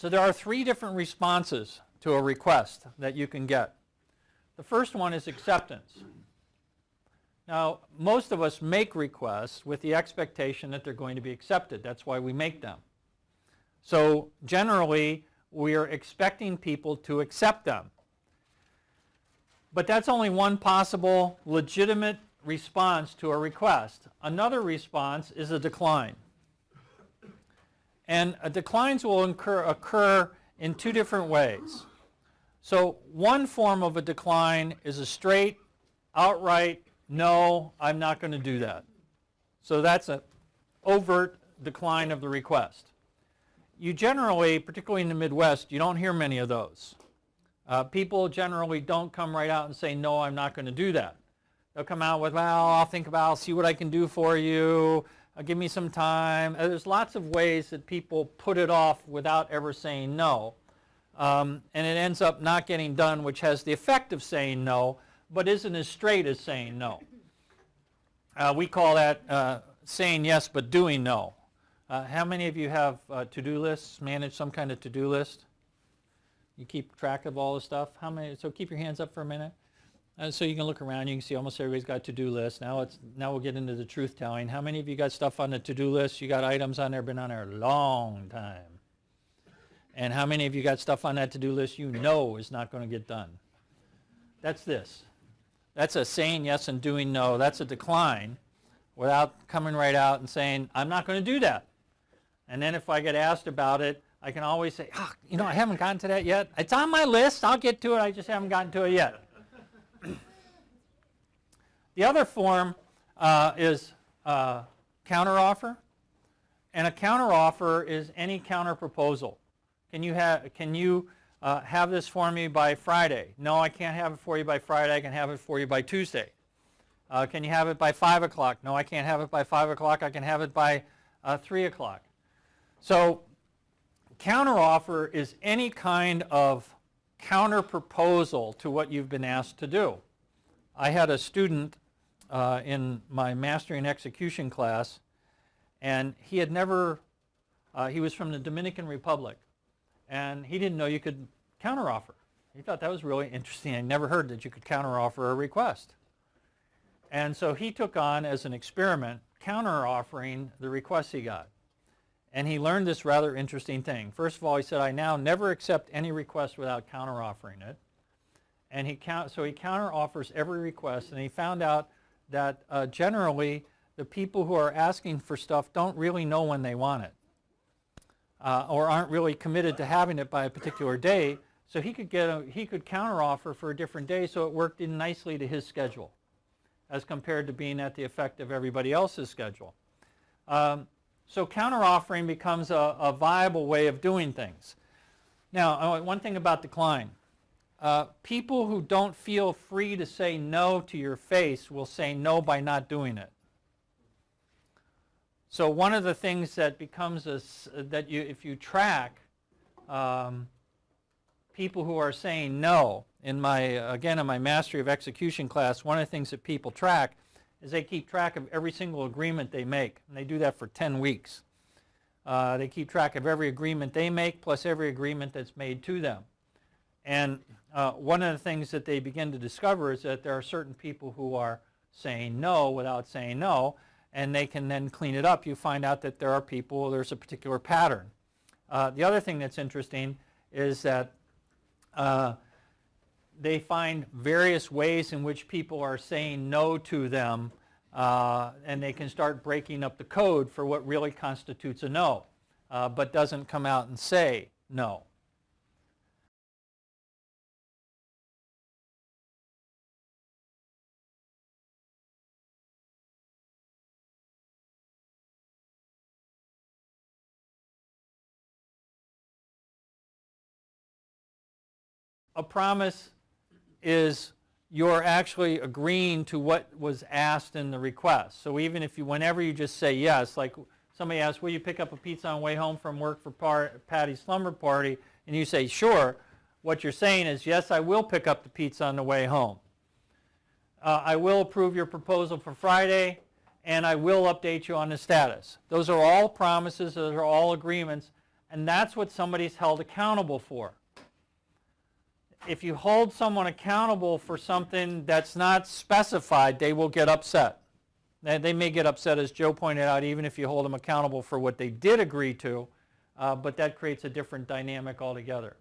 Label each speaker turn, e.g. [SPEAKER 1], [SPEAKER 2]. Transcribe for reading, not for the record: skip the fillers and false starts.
[SPEAKER 1] So there are three different responses to a request that you can get. The first one is acceptance. Now, most of us make requests with the expectation that they're going to be accepted. That's why we make them. So generally, we are expecting people to accept them. But that's only one possible legitimate response to a request. Another response is a decline. And declines will occur in two different ways. So one form of a decline is a straight, outright, no, I'm not going to do that. So that's an overt decline of the request. You generally, particularly in the Midwest, you don't hear many of those. People generally don't come right out and say, no, I'm not going to do that. They'll come out with, well, I'll think about it, I'll see what I can do for you, give me some time. There's lots of ways that people put it off without ever saying no. And it ends up not getting done, which has the effect of saying no, but isn't as straight as saying no. We call that saying yes but doing no. How many of you have to-do lists, manage some kind of to-do list? You keep track of all the stuff? How many? So keep your hands up for a minute. So you can look around, you can see almost everybody's got a to-do list. Now we'll get into the truth telling. How many of you got stuff on the to-do list? You got items on there, been on there a long time. And how many of you got stuff on that to-do list you know is not going to get done? That's this. That's a saying yes and doing no. That's a decline without coming right out and saying, I'm not going to do that. And then if I get asked about it, I can always say, oh, you know, I haven't gotten to that yet. It's on my list. I'll get to it. I just haven't gotten to it yet. The other form is counteroffer. And a counteroffer is any counterproposal. Can you have this for me by Friday? No, I can't have it for you by Friday. I can have it for you by Tuesday. Can you have it by 5 o'clock? No, I can't have it by 5 o'clock. I can have it by 3 o'clock. So counteroffer is any kind of counterproposal to what you've been asked to do. I had a student in my Mastery and Execution class, and he had never, he was from the Dominican Republic, and he didn't know you could counteroffer. He thought that was really interesting. I never heard that you could counteroffer a request. And so he took on, as an experiment, counteroffering the requests he got. And he learned this rather interesting thing. First of all, he said, I now never accept any request without counteroffering it. And so he counteroffers every request, and he found out that generally the people who are asking for stuff don't really know when they want it, or aren't really committed to having it by a particular day. So he could counteroffer for a different day, so it worked in nicely to his schedule, as compared to being at the effect of everybody else's schedule. So counteroffering becomes a viable way of doing things. Now, one thing about decline. People who don't feel free to say no to your face will say no by not doing it. So one of the things that becomes if you track people who are saying no, in my Mastery of Execution class, one of the things that people track is they keep track of every single agreement they make, and they do that for 10 weeks. They keep track of every agreement they make plus every agreement that's made to them. And one of the things that they begin to discover is that there are certain people who are saying no without saying no, and they can then clean it up. You find out that there's a particular pattern. The other thing that's interesting is that they find various ways in which people are saying no to them, and they can start breaking up the code for what really constitutes a no, but doesn't come out and say no. A promise is you're actually agreeing to what was asked in the request. So even if whenever you just say yes, like somebody asks, will you pick up a pizza on the way home from work for Patty's slumber party, and you say sure, what you're saying is yes, I will pick up the pizza on the way home. I will approve your proposal for Friday, and I will update you on the status. Those are all promises, those are all agreements, And that's what somebody's held accountable for. If you hold someone accountable for something that's not specified, they will get upset. They may get upset, as Joe pointed out, even if you hold them accountable for what they did agree to, but that creates a different dynamic altogether.